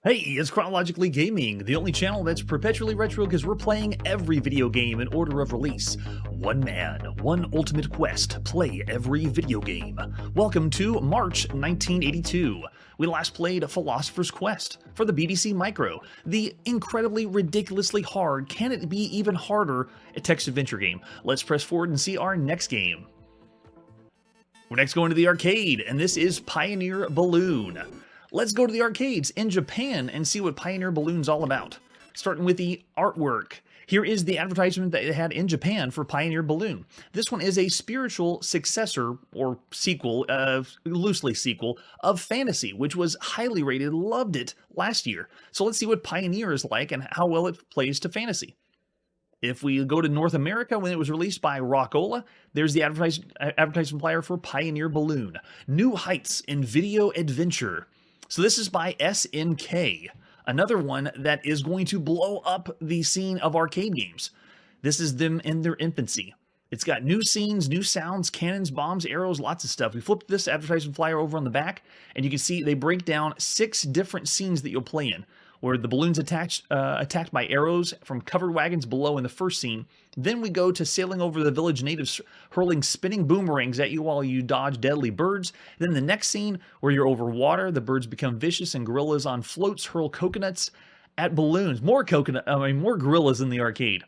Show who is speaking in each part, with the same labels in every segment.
Speaker 1: Hey, it's Chronologically Gaming, the only channel that's perpetually retro because we're playing every video game in order of release. One man, one ultimate quest, play every video game. Welcome to March 1982. We last played Philosopher's Quest for the BBC Micro, the incredibly ridiculously hard, can it be even harder, text adventure game. Let's press forward and see our next game. We're next going to the arcade, and this is Pioneer Balloon. Let's go to the arcades in Japan and see what Pioneer Balloon's all about. Starting with the artwork. Here is the advertisement that they had in Japan for Pioneer Balloon. This one is a spiritual successor, or sequel, loosely sequel, of Fantasy, which was highly rated, loved it last year. So let's see what Pioneer is like and how well it plays to Fantasy. If we go to North America, when it was released by Rockola, there's the advertisement flyer for Pioneer Balloon. New Heights in Video Adventure. So this is by SNK, another one that is going to blow up the scene of arcade games. This is them in their infancy. It's got new scenes, new sounds, cannons, bombs, arrows, lots of stuff. We flipped this advertisement flyer over on the back, and you can see they break down 6 different scenes that you'll play in, where the balloon's attacked by arrows from covered wagons below in the first scene. Then we go to sailing over the village natives, hurling spinning boomerangs at you while you dodge deadly birds. Then the next scene, where you're over water, the birds become vicious, and gorillas on floats hurl coconuts at balloons. More gorillas in the arcade.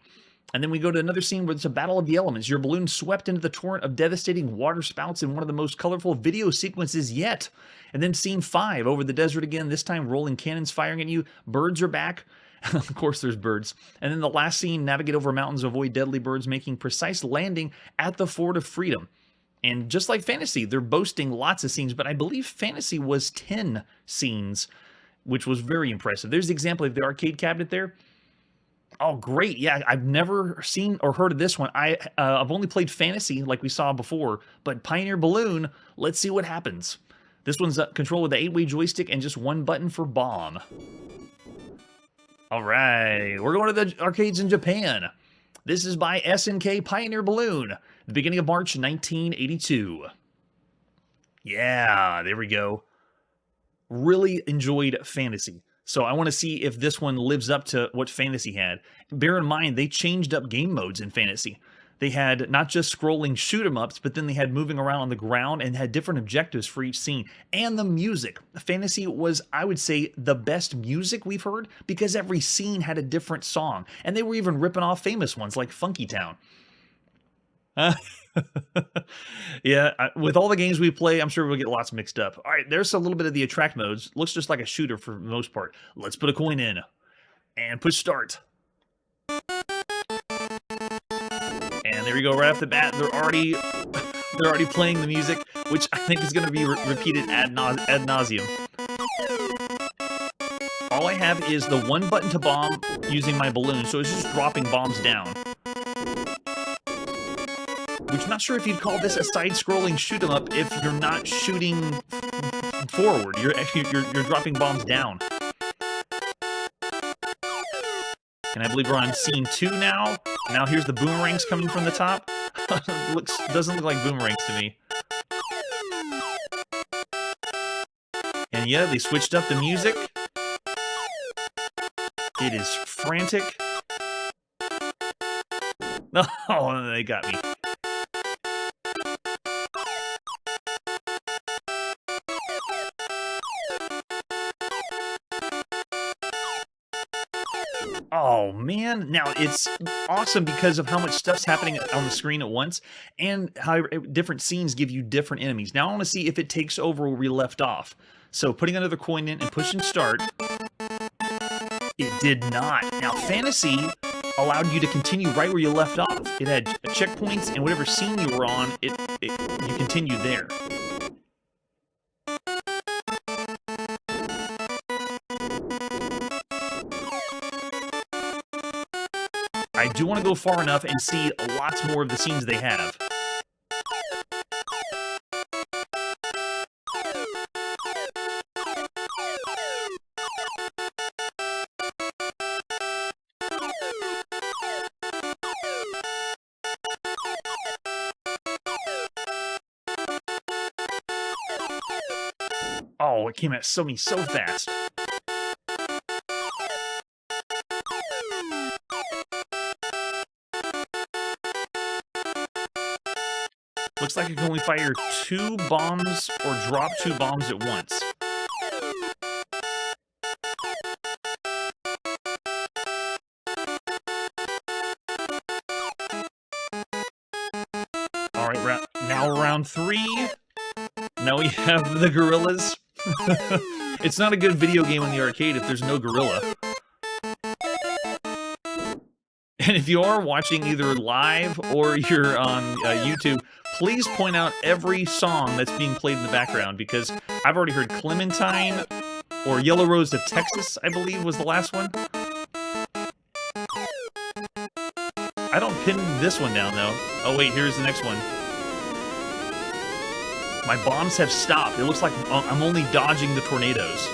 Speaker 1: And then we go to another scene where it's a battle of the elements. Your balloon swept into the torrent of devastating water spouts in one of the most colorful video sequences yet. And then scene 5, over the desert again, this time rolling cannons firing at you. Birds are back. Of course there's birds. And then the last scene, navigate over mountains, avoid deadly birds, making precise landing at the Fort of Freedom. And just like Fantasy, they're boasting lots of scenes, but I believe Fantasy was 10 scenes, which was very impressive. There's the example of the arcade cabinet there. Oh, great. Yeah, I've never seen or heard of this one. I've only played Fantasy like we saw before, but Pioneer Balloon, let's see what happens. This one's controlled with an 8-way joystick and just one button for bomb. All right, we're going to the arcades in Japan. This is by SNK Pioneer Balloon, the beginning of March 1982. Yeah, there we go. Really enjoyed Fantasy. So I want to see if this one lives up to what Fantasy had. Bear in mind, they changed up game modes in Fantasy. They had not just scrolling shoot-em-ups, but then they had moving around on the ground and had different objectives for each scene. And the music. Fantasy was, I would say, the best music we've heard because every scene had a different song. And they were even ripping off famous ones like Funky Town. Yeah, with all the games we play, I'm sure we'll get lots mixed up. All right, there's a little bit of the attract modes. Looks just like a shooter for the most part. Let's put a coin in and push start. And there we go, right off the bat. They're already playing the music, which I think is going to be repeated ad nauseum. All I have is the one button to bomb using my balloon, so it's just dropping bombs down. Which I'm not sure if you'd call this a side-scrolling shoot-'em-up if you're not shooting forward. You're dropping bombs down. And I believe we're on scene 2 now. Now here's the boomerangs coming from the top. Doesn't look like boomerangs to me. And yeah, they switched up the music. It is frantic. Oh, they got me. Oh man, now it's awesome because of how much stuff's happening on the screen at once and how different scenes give you different enemies. Now I want to see if it takes over where we left off. So putting another coin in and pushing start, it did not. Now Fantasy allowed you to continue right where you left off. It had checkpoints and whatever scene you were on, you continued there. I do want to go far enough and see lots more of the scenes they have. Oh, it came at me so fast. Looks like you can only fire 2 bombs or drop 2 bombs at once. Alright, now round 3. Now we have the gorillas. It's not a good video game in the arcade if there's no gorilla. And if you are watching either live or you're on YouTube, please point out every song that's being played in the background, because I've already heard Clementine or Yellow Rose of Texas, I believe was the last one. I don't pin this one down, though. Oh, wait, here's the next one. My bombs have stopped. It looks like I'm only dodging the tornadoes.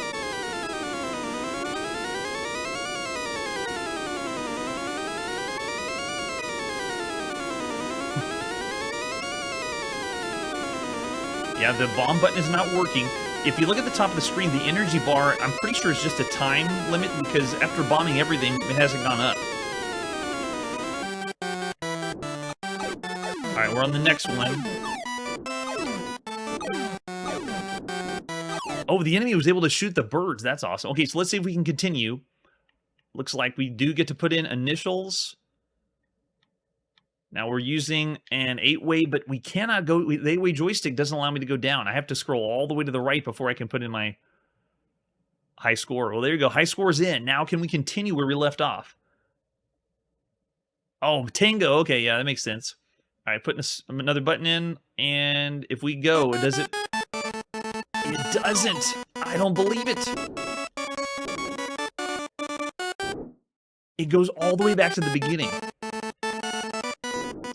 Speaker 1: Yeah, the bomb button is not working. If you look at the top of the screen, the energy bar, I'm pretty sure it's just a time limit, because after bombing everything, it hasn't gone up. Alright, we're on the next one. Oh, the enemy was able to shoot the birds. That's awesome. Okay, so let's see if we can continue. Looks like we do get to put in initials. Now we're using an 8-way, but we cannot go... The 8-way joystick doesn't allow me to go down. I have to scroll all the way to the right before I can put in my high score. Well, there you go. High score's in. Now can we continue where we left off? Oh, Tango. Okay, yeah, that makes sense. All right, putting another button in, and if we go, does it... It doesn't. I don't believe it. It goes all the way back to the beginning.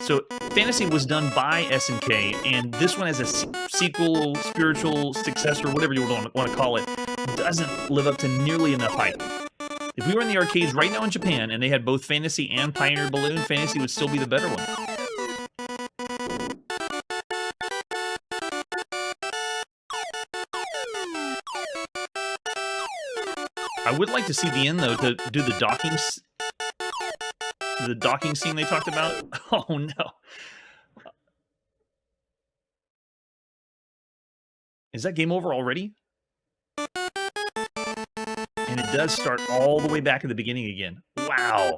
Speaker 1: So, Fantasy was done by SNK, and this one as a sequel, spiritual successor, whatever you want to call it, doesn't live up to nearly enough hype. If we were in the arcades right now in Japan, and they had both Fantasy and Pioneer Balloon, Fantasy would still be the better one. I would like to see the end, though, to do the docking scene they talked about. Oh, no. Is that game over already? And it does start all the way back at the beginning again. Wow.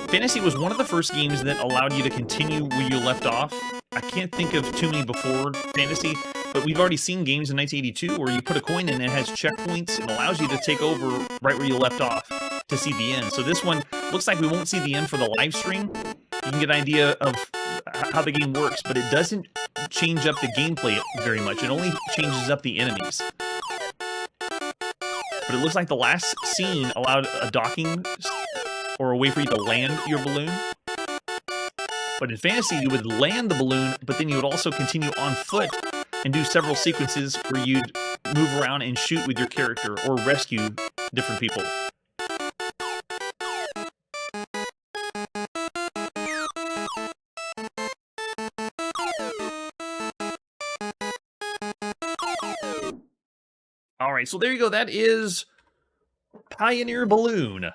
Speaker 1: Fantasy was one of the first games that allowed you to continue where you left off. I can't think of too many before Fantasy, but we've already seen games in 1982 where you put a coin in and it has checkpoints and allows you to take over right where you left off to see the end. So this one looks like we won't see the end for the live stream. You can get an idea of how the game works, but it doesn't change up the gameplay very much. It only changes up the enemies. But it looks like the last scene allowed a docking or a way for you to land your balloon. But in Fantasy, you would land the balloon, but then you would also continue on foot and do several sequences where you'd move around and shoot with your character or rescue different people. All right, so there you go. That is Pioneer Balloon.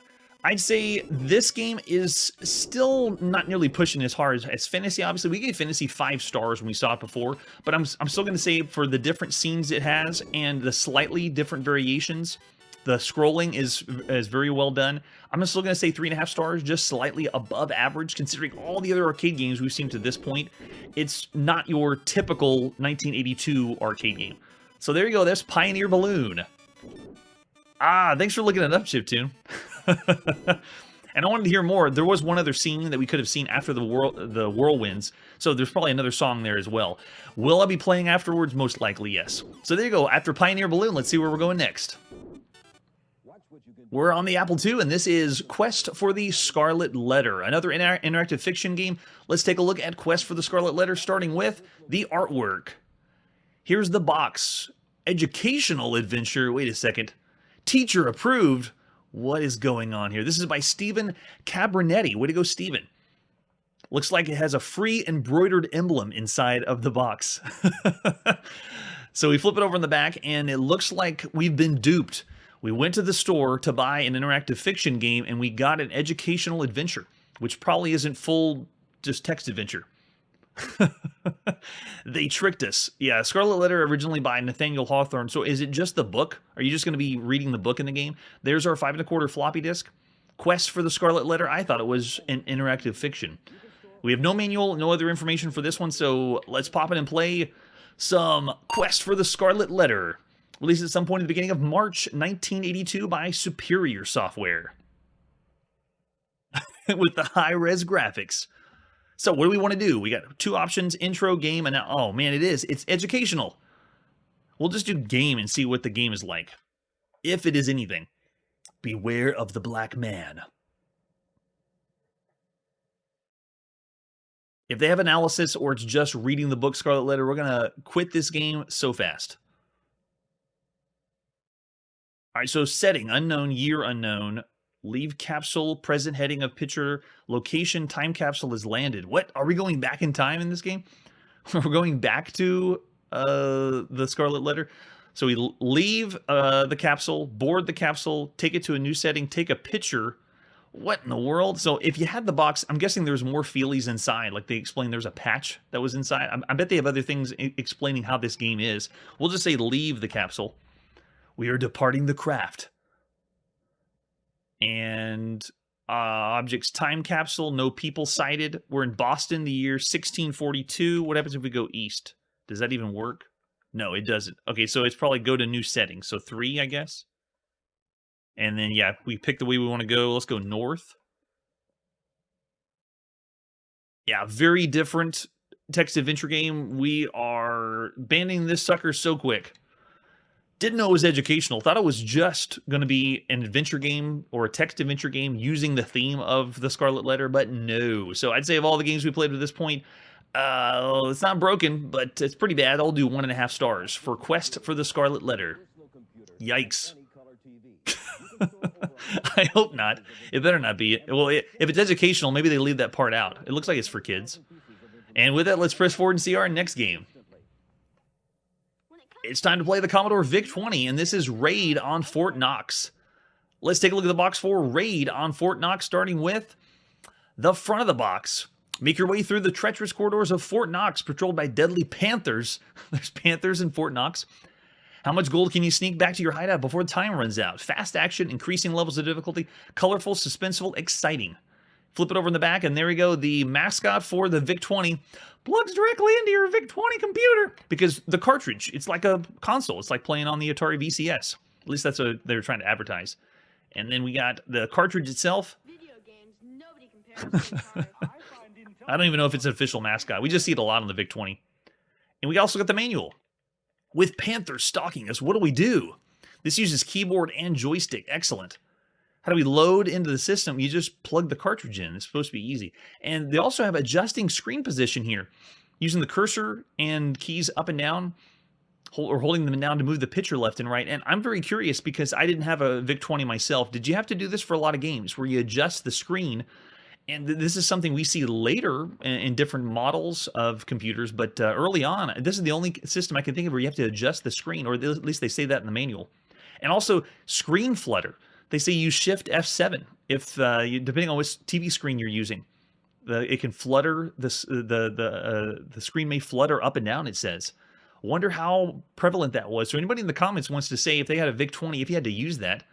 Speaker 1: I'd say this game is still not nearly pushing as hard as Fantasy. Obviously, we gave Fantasy 5 stars when we saw it before, but I'm still going to say for the different scenes it has and the slightly different variations, the scrolling is very well done. I'm still going to say 3.5 stars, just slightly above average, considering all the other arcade games we've seen to this point. It's not your typical 1982 arcade game. So there you go. That's Pioneer Balloon. Ah, thanks for looking it up, Chiptune. And I wanted to hear more. There was one other scene that we could have seen after the whirlwinds, so there's probably another song there as well. Will I be playing afterwards? Most likely, yes. So there you go. After Pioneer Balloon, let's see where we're going next. We're on the Apple II, and this is Quest for the Scarlet Letter, another interactive fiction game. Let's take a look at Quest for the Scarlet Letter, starting with the artwork. Here's the box. Educational adventure. Wait a second. Teacher approved. What is going on here? This is by Stephen Cabernetti. Way to go, Stephen. Looks like it has a free embroidered emblem inside of the box. So we flip it over in the back, and it looks like we've been duped. We went to the store to buy an interactive fiction game, and we got an educational adventure. which probably isn't full just text adventure. They tricked us. Yeah, Scarlet Letter originally by Nathaniel Hawthorne. So is it just the book? Are you just going to be reading the book in the game? There's our 5 1/4 floppy disk. Quest for the Scarlet Letter. I thought it was an interactive fiction. We have no manual, no other information for this one, so let's pop in and play some Quest for the Scarlet Letter. Released at some point at the beginning of March 1982 by Superior Software. With the high-res graphics. So what do we want to do? We got 2 options, intro, game, and now, oh man, it's educational. We'll just do game and see what the game is like. If it is anything. Beware of the black man. If they have analysis or it's just reading the book Scarlet Letter, we're going to quit this game so fast. All right, so setting, unknown, year unknown. Leave capsule, present heading of picture, location, time capsule is landed. What? Are we going back in time in this game? We're going back to the Scarlet Letter. So we leave the capsule, board the capsule, take it to a new setting, take a picture. What in the world? So if you had the box, I'm guessing there's more feelies inside. Like they explained there's a patch that was inside. I bet they have other things explaining how this game is. We'll just say leave the capsule. We are departing the craft. And objects time capsule, no people sighted. We're in Boston, the year 1642. What happens if we go east? Does that even work? No, it doesn't. Okay, so it's probably go to new settings. So 3, I guess. And then, yeah, we pick the way we want to go. Let's go north. Yeah, very different text adventure game. We are banning this sucker so quick. Didn't know it was educational. Thought it was just going to be an adventure game or a text adventure game using the theme of the Scarlet Letter, but no. So I'd say of all the games we played to this point, it's not broken, but it's pretty bad. I'll do 1.5 stars for Quest for the Scarlet Letter. Yikes. I hope not. It better not be. Well, if it's educational, maybe they leave that part out. It looks like it's for kids. And with that, let's press forward and see our next game. It's time to play the Commodore VIC-20, and this is Raid on Fort Knox. Let's take a look at the box for Raid on Fort Knox, starting with the front of the box. Make your way through the treacherous corridors of Fort Knox, patrolled by deadly panthers. There's panthers in Fort Knox. How much gold can you sneak back to your hideout before the time runs out? Fast action, increasing levels of difficulty, colorful, suspenseful, exciting. Flip it over in the back, and there we go. The mascot for the VIC-20 plugs directly into your VIC-20 computer because the cartridge, it's like a console. It's like playing on the Atari VCS. At least that's what they're trying to advertise. And then we got the cartridge itself.
Speaker 2: Video games, nobody compares to Atari.
Speaker 1: I don't even know if it's an official mascot. We just see it a lot on the VIC-20. And we also got the manual. With panthers stalking us, what do we do? This uses keyboard and joystick. Excellent. How do we load into the system? You just plug the cartridge in. It's supposed to be easy. And they also have adjusting screen position here. Using the cursor and keys up and down, or holding them down to move the picture left and right. And I'm very curious because I didn't have a VIC-20 myself. Did you have to do this for a lot of games where you adjust the screen? And this is something we see later in different models of computers, but early on, this is the only system I can think of where you have to adjust the screen, or at least they say that in the manual. And also, screen flutter. They say use Shift F7 if, depending on which TV screen you're using. It can flutter, the screen may flutter up and down, it says. Wonder how prevalent that was. So anybody in the comments wants to say if they had a VIC-20, if you had to use that.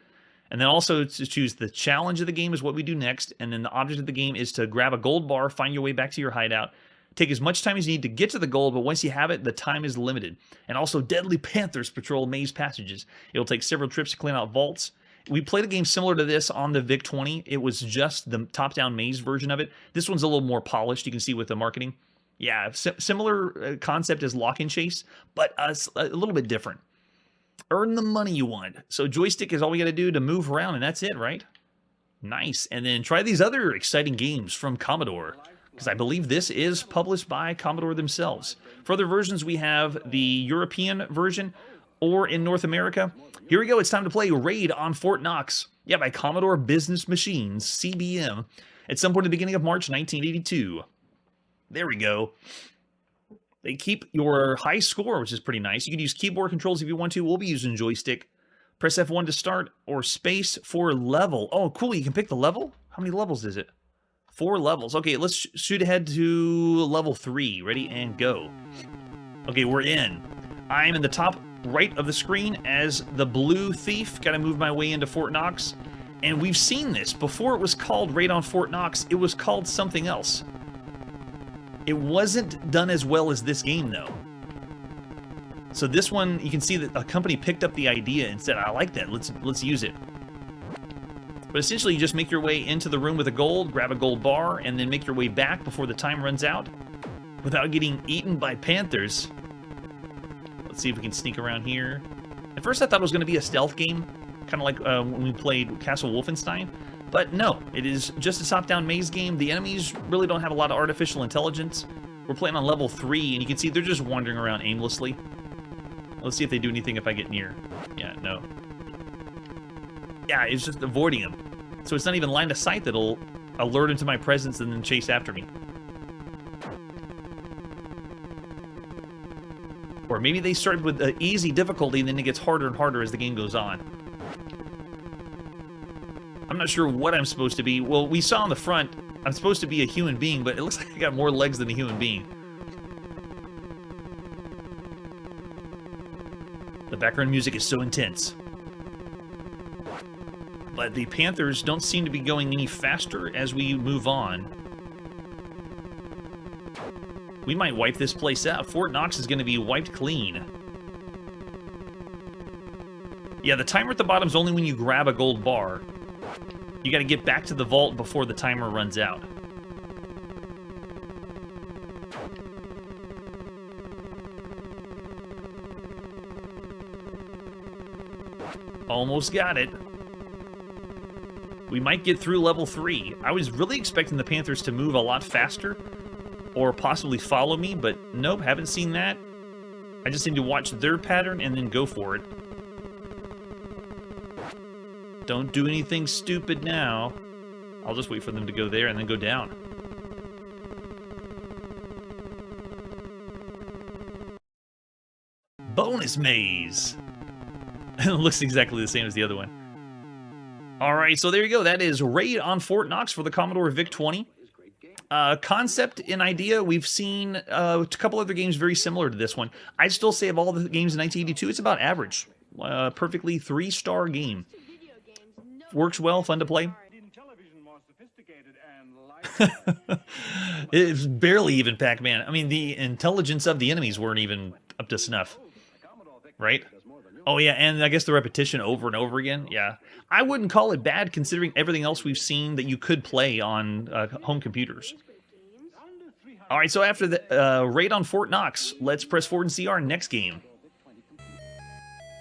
Speaker 1: And then also to choose the challenge of the game is what we do next. And then the object of the game is to grab a gold bar, find your way back to your hideout. Take as much time as you need to get to the gold, but once you have it, the time is limited. And also, deadly panthers patrol maze passages. It'll take several trips to clean out vaults. We played a game similar to this on the VIC-20. It was just the top-down maze version of it. This one's a little more polished, you can see with the marketing. Yeah, similar concept as Lock and Chase, but a little bit different. Earn the money you want. So joystick is all we got to do to move around, and that's it, right? Nice. And then try these other exciting games from Commodore, because I believe this is published by Commodore themselves. For other versions, we have the European version, or in North America. Here we go. It's time to play Raid on Fort Knox. Yeah, by Commodore Business Machines, CBM, at some point at the beginning of March 1982. There we go. They keep your high score, which is pretty nice. You can use keyboard controls if you want to. We'll be using joystick. Press F1 to start, or space for level. Oh, cool. You can pick the level? How many levels is it? 4 levels. Okay, let's shoot ahead to level 3. Ready and go. Okay, we're in. I'm in the top right of the screen as the blue thief. Gotta move my way into Fort Knox. And we've seen this. Before it was called Raid on Fort Knox, it was called something else. It wasn't done as well as this game, though. So this one, you can see that a company picked up the idea and said, I like that, let's use it. But essentially, you just make your way into the room with a gold, grab a gold bar, and then make your way back before the time runs out without getting eaten by panthers. Let's see if we can sneak around here. At first, I thought it was going to be a stealth game, kind of like when we played Castle Wolfenstein. But no, it is just a top-down maze game. The enemies really don't have a lot of artificial intelligence. We're playing on level 3, and you can see they're just wandering around aimlessly. Let's see if they do anything if I get near. Yeah, no. Yeah, it's just avoiding them. So it's not even line of sight that'll alert into my presence and then chase after me. Or maybe they started with an easy difficulty and then it gets harder and harder as the game goes on. I'm not sure what I'm supposed to be. Well, we saw on the front, I'm supposed to be a human being, but it looks like I got more legs than a human being. The background music is so intense. But the panthers don't seem to be going any faster as we move on. We might wipe this place out. Fort Knox is going to be wiped clean. Yeah, the timer at the bottom is only when you grab a gold bar. You got to get back to the vault before the timer runs out. Almost got it. We might get through level 3. I was really expecting the panthers to move a lot faster, or possibly follow me, but nope, haven't seen that. I just need to watch their pattern and then go for it. Don't do anything stupid now. I'll just wait for them to go there and then go down. Bonus maze! It looks exactly the same as the other one. Alright, so there you go. That is Raid on Fort Knox for the Commodore VIC-20. Concept and idea, we've seen a couple other games very similar to this one. I'd still say of all the games in 1982, it's about average. Perfectly 3-star game. Works well, fun to play. It's barely even Pac-Man. I mean, the intelligence of the enemies weren't even up to snuff. Right? Oh yeah, and I guess the repetition over and over again. Yeah. I wouldn't call it bad considering everything else we've seen that you could play on home computers. Alright, so after the Raid on Fort Knox, let's press forward and see our next game.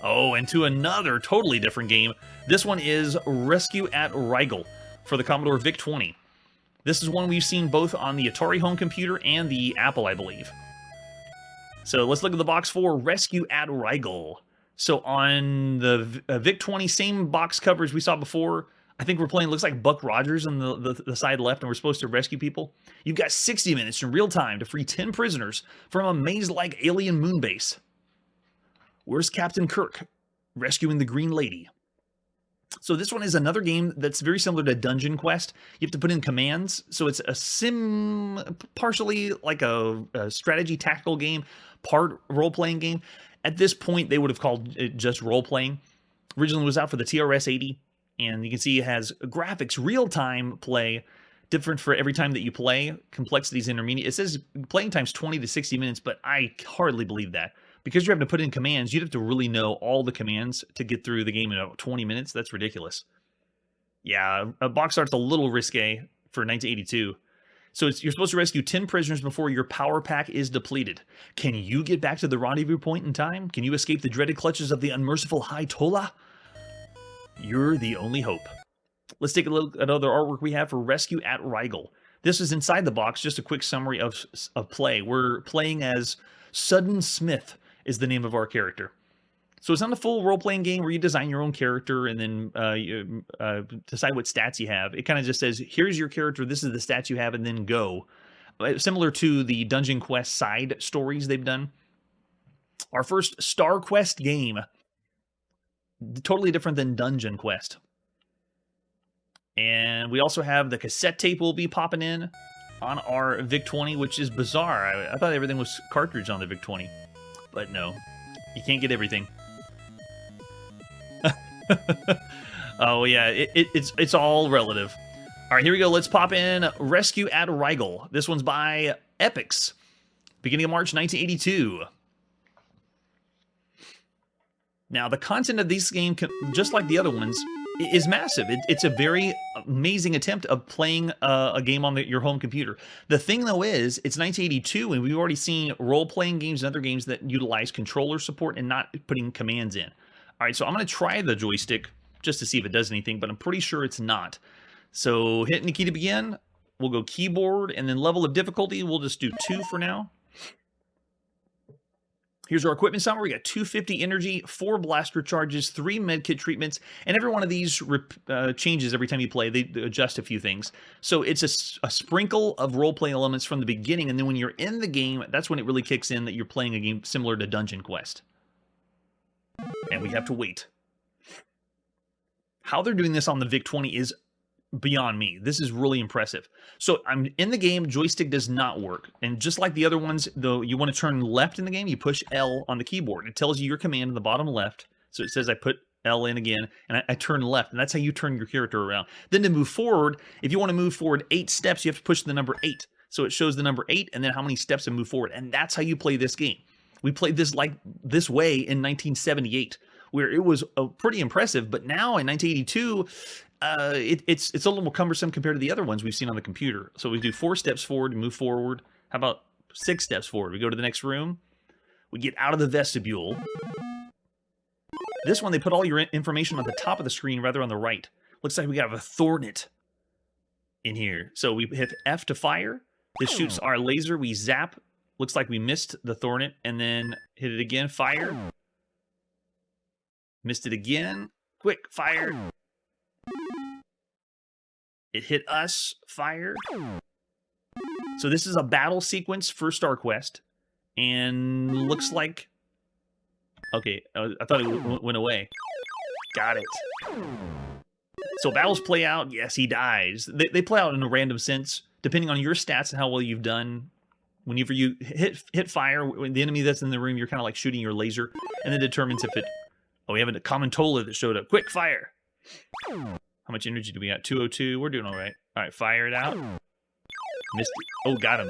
Speaker 1: Oh, and to another totally different game. This one is Rescue at Rigel for the Commodore VIC-20. This is one we've seen both on the Atari home computer and the Apple, I believe. So let's look at the box for Rescue at Rigel. So on the VIC-20, same box covers we saw before. I think we're playing, looks like Buck Rogers on the side left, and we're supposed to rescue people. You've got 60 minutes in real time to free 10 prisoners from a maze-like alien moon base. Where's Captain Kirk rescuing the Green Lady? So this one is another game that's very similar to Dungeon Quest. You have to put in commands. So it's a partially like a strategy tactical game, part role-playing game. At this point, they would have called it just role-playing. Originally, it was out for the TRS-80, and you can see it has graphics, real-time play, different for every time that you play. Complexity is intermediate. It says playing time's 20 to 60 minutes, but I hardly believe that. Because you're having to put in commands, you'd have to really know all the commands to get through the game in 20 minutes. That's ridiculous. Yeah, box art's a little risque for 1982. So you're supposed to rescue 10 prisoners before your power pack is depleted. Can you get back to the rendezvous point in time? Can you escape the dreaded clutches of the unmerciful High-Tola? You're the only hope. Let's take a look at other artwork we have for Rescue at Rigel. This is inside the box, just a quick summary of play. We're playing as Sudden Smith is the name of our character. So it's not a full role-playing game where you design your own character and then you decide what stats you have. It kind of just says, here's your character, this is the stats you have, and then go. Similar to the Dungeon Quest side stories they've done. Our first Star Quest game. Totally different than Dungeon Quest. And we also have the cassette tape will be popping in on our VIC-20, which is bizarre. I thought everything was cartridge on the VIC-20, but no, you can't get everything. Oh yeah, it's all relative. All right, here we go. Let's pop in Rescue at Rigel. This one's by Epix, beginning of March 1982. Now, the content of this game, just like the other ones, is massive. It's a very amazing attempt of playing a game on your home computer. The thing, though, is it's 1982, and we've already seen role-playing games and other games that utilize controller support and not putting commands in. All right, so I'm going to try the joystick just to see if it does anything, but I'm pretty sure it's not. So hitting the key to begin, we'll go keyboard, and then level of difficulty, we'll just do 2 for now. Here's our equipment summary. We got 250 energy, 4 blaster charges, 3 medkit treatments, and every one of these changes every time you play. They adjust a few things. So it's a sprinkle of role-playing elements from the beginning, and then when you're in the game, that's when it really kicks in that you're playing a game similar to Dungeon Quest. And we have to wait. How they're doing this on the VIC-20 is beyond me. This is really impressive. So I'm in the game, joystick does not work. And just like the other ones, though, you want to turn left in the game, you push L on the keyboard. It tells you your command in the bottom left. So it says I put L in again, and I turn left, and that's how you turn your character around. Then to move forward, if you want to move forward 8 steps, you have to push the number 8. So it shows the number 8, and then how many steps to move forward. And that's how you play this game. We played this like this way in 1978, where it was pretty impressive, but now in 1982, it's a little more cumbersome compared to the other ones we've seen on the computer. So we do 4 steps forward, move forward. How about 6 steps forward? We go to the next room. We get out of the vestibule. This one, they put all your information on the top of the screen rather on the right. Looks like we got a Thornet in here. So we hit F to fire. This shoots our laser. We zap. Looks like we missed the Thornet, and then hit it again. Fire. Missed it again. Quick, fire. It hit us. Fire. So this is a battle sequence for Star Quest. And looks like... Okay, I thought it went away. Got it. So battles play out. Yes, he dies. They play out in a random sense, depending on your stats and how well you've done. Whenever you hit fire, when the enemy that's in the room, you're kind of like shooting your laser, and then determines if it... Oh, we have a common Tola that showed up. Quick, fire! How much energy do we got? 202. We're doing all right. All right, fire it out. Missed it. Oh, got him.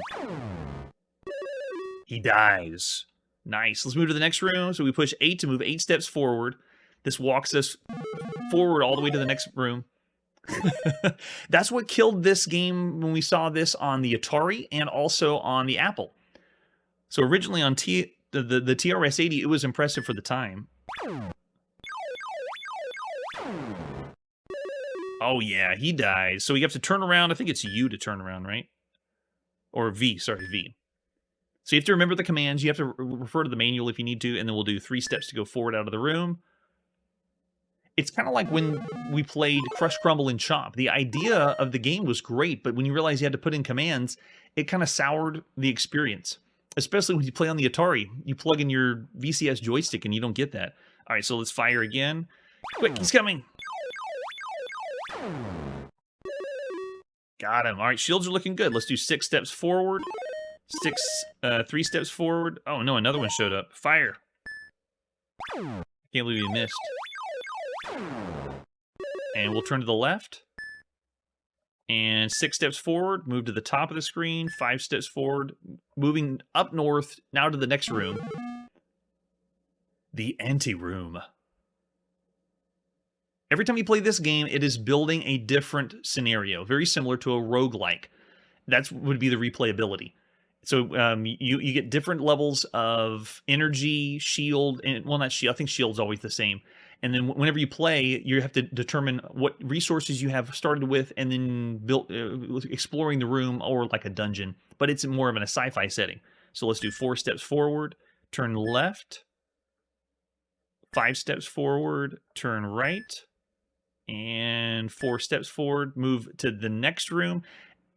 Speaker 1: He dies. Nice. Let's move to the next room. So we push 8 to move 8 steps forward. This walks us forward all the way to the next room. That's what killed this game when we saw this on the Atari and also on the Apple. So originally on the TRS-80, it was impressive for the time. Oh yeah, he dies. So you have to turn around. I think it's U to turn around, right? Or V, sorry, V. So you have to remember the commands. You have to refer to the manual if you need to, and then we'll do 3 steps to go forward out of the room. It's kind of like when we played Crush, Crumble, and Chomp. The idea of the game was great, but when you realize you had to put in commands, it kind of soured the experience. Especially when you play on the Atari. You plug in your VCS joystick and you don't get that. All right, so let's fire again. Quick, he's coming. Got him. All right, shields are looking good. Let's do 6 steps forward. 3 steps forward. Oh, no, another one showed up. Fire. Can't believe we missed. And we'll turn to the left. And 6 steps forward, move to the top of the screen. 5 steps forward, moving up north, now to the next room. The Anteroom. Every time you play this game, it is building a different scenario, very similar to a roguelike. That would be the replayability. So you get different levels of energy, shield, and well, not shield. I think shield's always the same. And then whenever you play, you have to determine what resources you have started with, and then exploring the room or like a dungeon. But it's more of a sci-fi setting. So let's do 4 steps forward, turn left, 5 steps forward, turn right, and 4 steps forward, move to the next room.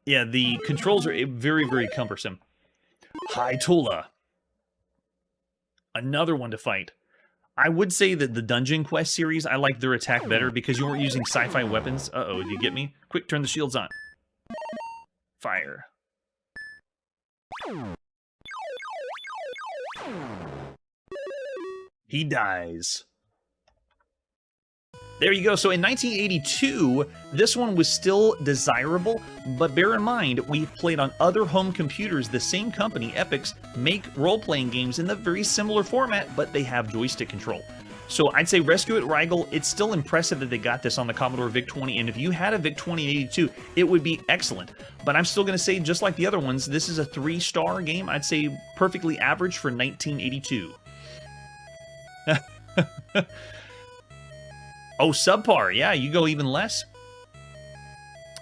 Speaker 1: Yeah, the controls are very, very cumbersome. Hi, Tola. Another one to fight. I would say that the Dungeon Quest series, I like their attack better because you weren't using sci-fi weapons. Uh-oh, do you get me? Quick, turn the shields on. Fire. He dies. There you go. So in 1982, this one was still desirable, but bear in mind, we played on other home computers. The same company, Epix, make role-playing games in the very similar format, but they have joystick control. So I'd say Rescue at Rigel, it's still impressive that they got this on the Commodore VIC-20, and if you had a VIC-20 in 82, it would be excellent. But I'm still going to say, just like the other ones, this is a 3-star game. I'd say perfectly average for 1982. Oh, subpar. Yeah, you go even less.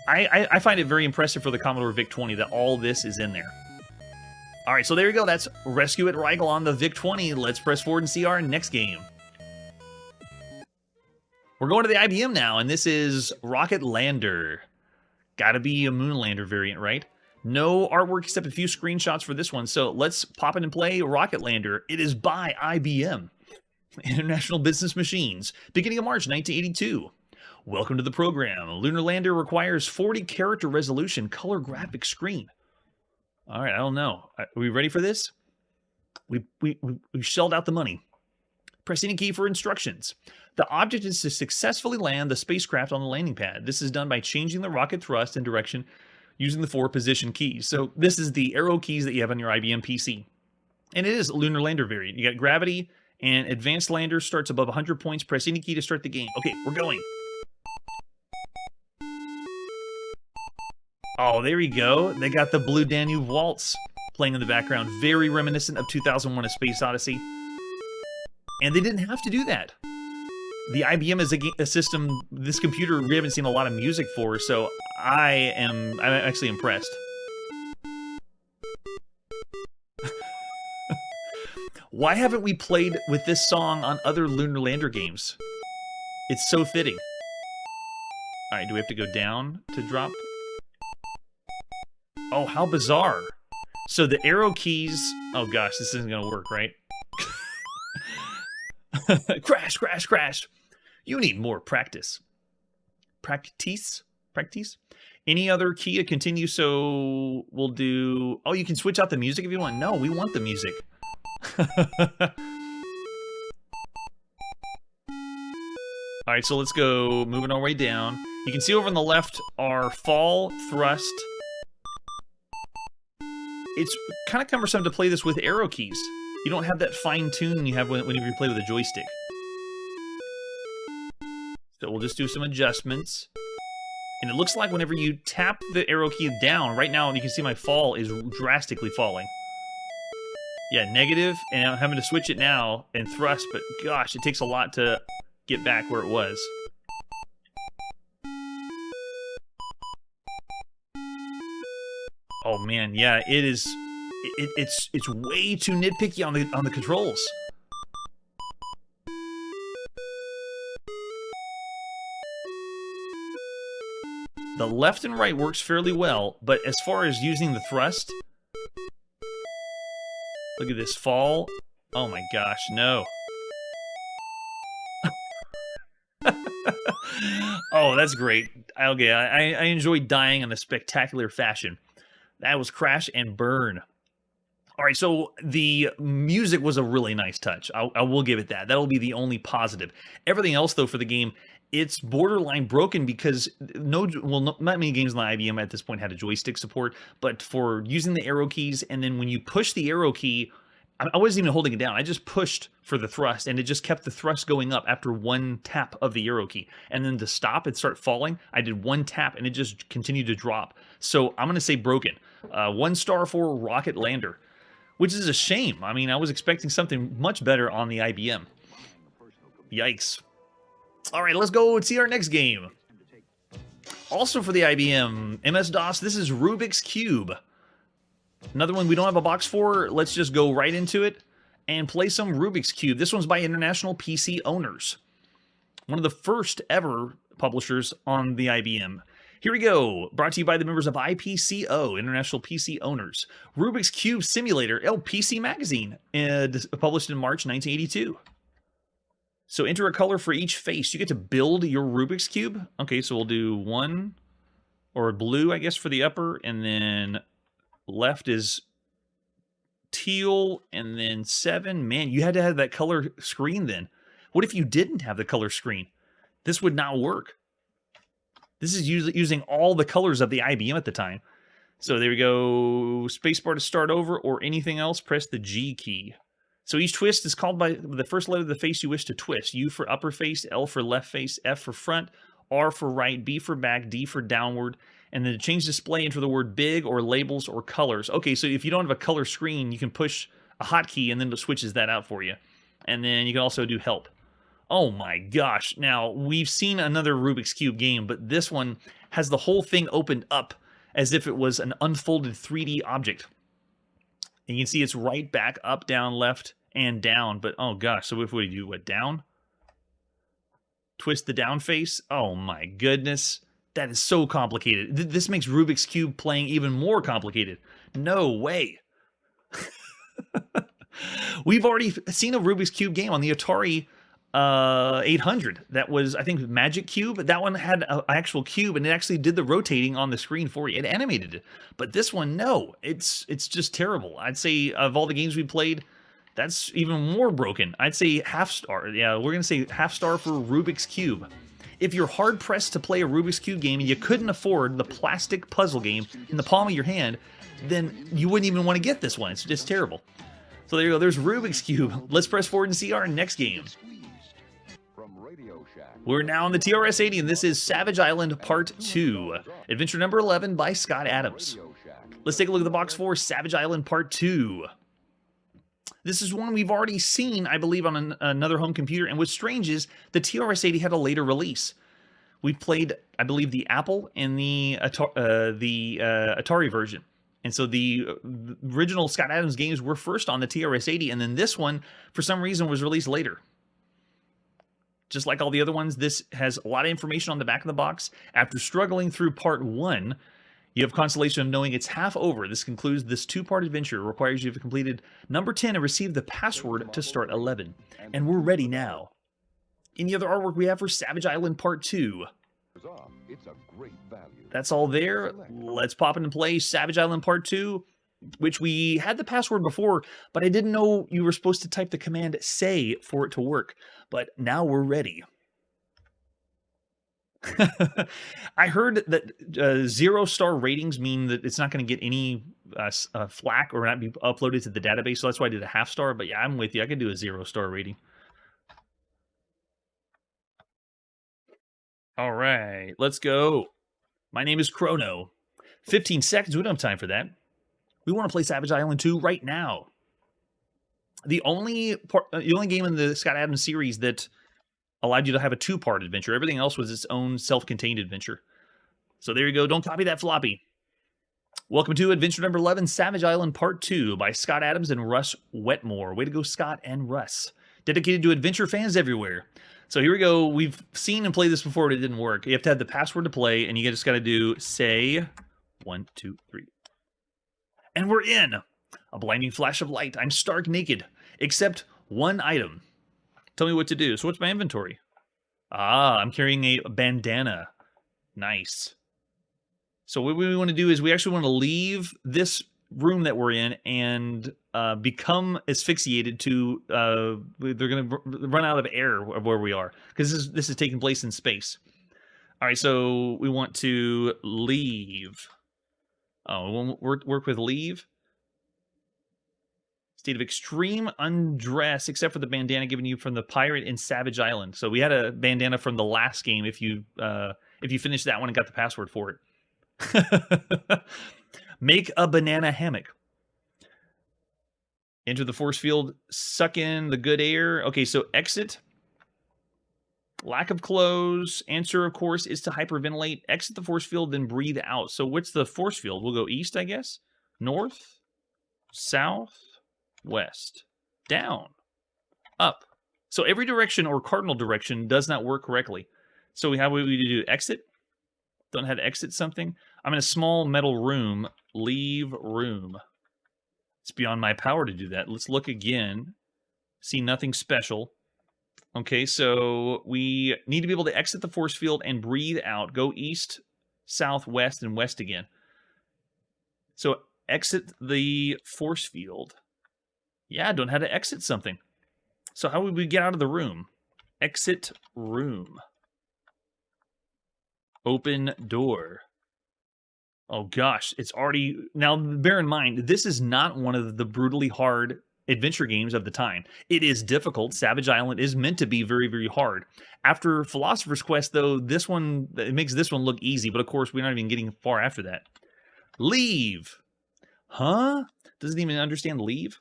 Speaker 1: I find it very impressive for the Commodore VIC-20 that all this is in there. All right, so there you go. That's Rescue at Rigel on the VIC-20. Let's press forward and see our next game. We're going to the IBM now, and this is Rocket Lander. Gotta be a Moonlander variant, right? No artwork except a few screenshots for this one, so let's pop in and play Rocket Lander. It is by IBM. International Business Machines, beginning of March 1982. Welcome to the program. Lunar Lander requires 40-character resolution color graphic screen. All right, I don't know. Are we ready for this? We shelled out the money. Press any key for instructions. The object is to successfully land the spacecraft on the landing pad. This is done by changing the rocket thrust and direction using the 4 position keys. So this is the arrow keys that you have on your IBM PC. And it is a Lunar Lander variant. You got gravity, and Advanced Lander starts above 100 points. Press any key to start the game. Okay, we're going. Oh, there you go. They got the Blue Danube Waltz playing in the background. Very reminiscent of 2001: A Space Odyssey. And they didn't have to do that. The IBM is a system, this computer, we haven't seen a lot of music for, so I'm actually impressed. Why haven't we played with this song on other Lunar Lander games? It's so fitting. All right, do we have to go down to drop? Oh, how bizarre. So the arrow keys... Oh gosh, this isn't going to work, right? Crash, crash, crash. You need more practice. Practice? Practice? Any other key to continue? So we'll do... Oh, you can switch out the music if you want. No, we want the music. Alright, so let's go moving our way down. You can see over on the left our fall, thrust. It's kind of cumbersome to play this with arrow keys. You don't have that fine tune you have whenever you play with a joystick. So we'll just do some adjustments. And it looks like whenever you tap the arrow key down, right now you can see my fall is drastically falling. Yeah, negative, and I'm having to switch it now and thrust, but gosh, it takes a lot to get back where it was. Oh man, yeah, it is. It's way too nitpicky on the controls. The left and right works fairly well, but as far as using the thrust, look at this fall. Oh my gosh, no. Oh, that's great. Okay, I enjoyed dying in a spectacular fashion. That was crash and burn. All right, so the music was a really nice touch. I will give it that. That'll be the only positive. Everything else, though, for the game, it's borderline broken because not many games on the IBM at this point had a joystick support, but for using the arrow keys, and then when you push the arrow key, I wasn't even holding it down. I just pushed for the thrust, and it just kept the thrust going up after one tap of the arrow key. And then to stop and start falling, I did one tap, and it just continued to drop. So I'm going to say broken. 1 star for Rocket Lander, which is a shame. I mean, I was expecting something much better on the IBM. Yikes. All right, let's go see our next game. Also for the IBM, MS-DOS, this is Rubik's Cube. Another one we don't have a box for. Let's just go right into it and play some Rubik's Cube. This one's by International PC Owners. One of the first ever publishers on the IBM. Here we go. Brought to you by the members of IPCO, International PC Owners. Rubik's Cube Simulator, PC Magazine, published in March 1982. So enter a color for each face. You get to build your Rubik's Cube. Okay, so we'll do 1, or blue, I guess, for the upper, and then left is teal, and then 7. Man, you had to have that color screen then. What if you didn't have the color screen? This would not work. This is using all the colors of the IBM at the time. So there we go. Spacebar to start over, or anything else, press the G key. So each twist is called by the first letter of the face you wish to twist. U for upper face, L for left face, F for front, R for right, B for back, D for downward, and then to change display, enter the word big or labels or colors. Okay, so if you don't have a color screen, you can push a hotkey and then it switches that out for you. And then you can also do help. Oh my gosh. Now, we've seen another Rubik's Cube game, but this one has the whole thing opened up as if it was an unfolded 3D object. And you can see it's right, back, up, down, left, and down. But oh gosh, so if we do what, down? Twist the down face? Oh my goodness. That is so complicated. This makes Rubik's Cube playing even more complicated. No way. We've already seen a Rubik's Cube game on the Atari 800. That was, I think, Magic Cube. That one had an actual cube, and it actually did the rotating on the screen for you. It animated it. But this one, no. It's just terrible. I'd say of all the games we played, that's even more broken. I'd say half star. Yeah, we're going to say half star for Rubik's Cube. If you're hard-pressed to play a Rubik's Cube game and you couldn't afford the plastic puzzle game in the palm of your hand, then you wouldn't even want to get this one. It's just terrible. So there you go. There's Rubik's Cube. Let's press forward and see our next game. We're now on the TRS-80, and this is Savage Island Part 2. Adventure number 11 by Scott Adams. Let's take a look at the box for Savage Island Part 2. This is one we've already seen, I believe, on another home computer, and what's strange is the TRS-80 had a later release. We played, I believe, the Apple and the Atari version. And so the original Scott Adams games were first on the TRS-80, and then this one, for some reason, was released later. Just like all the other ones, this has a lot of information on the back of the box. After struggling through Part 1, you have consolation of knowing it's half over. This concludes this 2-part adventure. It requires you to have completed number 10 and receive the password to start 11. And we're ready now. Any other artwork we have for Savage Island Part 2? That's all there. Let's pop into play Savage Island Part 2, which we had the password before, but I didn't know you were supposed to type the command say for it to work. But now we're ready. I heard that 0-star ratings mean that it's not going to get any flack or not be uploaded to the database, so that's why I did a half star. But yeah, I'm with you. I could do a 0-star rating. All right, let's go. My name is Chrono. 15 seconds. We don't have time for that. We want to play Savage Island 2 right now. The only game in the Scott Adams series that allowed you to have a 2-part adventure. Everything else was its own self-contained adventure. So there you go. Don't copy that floppy. Welcome to adventure number 11, Savage Island Part 2 by Scott Adams and Russ Wetmore. Way to go, Scott and Russ. Dedicated to adventure fans everywhere. So here we go. We've seen and played this before, but it didn't work. You have to have the password to play, and you just got to do say 1, 2, 3. And we're in. A blinding flash of light. I'm stark naked, except one item. Tell me what to do. So what's my inventory? Ah, I'm carrying a bandana. Nice. So what we want to do is we actually want to leave this room that we're in and become asphyxiated to... they're going to run out of air of where we are, because this is taking place in space. All right, so we want to leave. Oh, we'll work with leave. State of extreme undress, except for the bandana given you from the pirate in Savage Island. So we had a bandana from the last game. If you finished that one and got the password for it, make a banana hammock. Enter the force field. Suck in the good air. Okay, so exit. Lack of clothes. Answer, of course, is to hyperventilate. Exit the force field, then breathe out. So what's the force field? We'll go east, I guess. North. South. West, down, up. So every direction or cardinal direction does not work correctly. So how would we do exit? Don't know how to exit something. I'm in a small metal room. Leave room. It's beyond my power to do that. Let's look again. See nothing special. Okay, so we need to be able to exit the force field and breathe out. Go east, south, west, and west again. So exit the force field. Yeah, I don't know how to exit something. So how would we get out of the room? Exit room. Open door. Oh gosh, it's already... Now, bear in mind, this is not one of the brutally hard adventure games of the time. It is difficult. Savage Island is meant to be very, very hard. After Philosopher's Quest, though, this one, it makes this one look easy, but of course, we're not even getting far after that. Leave. Huh? Doesn't even understand leave?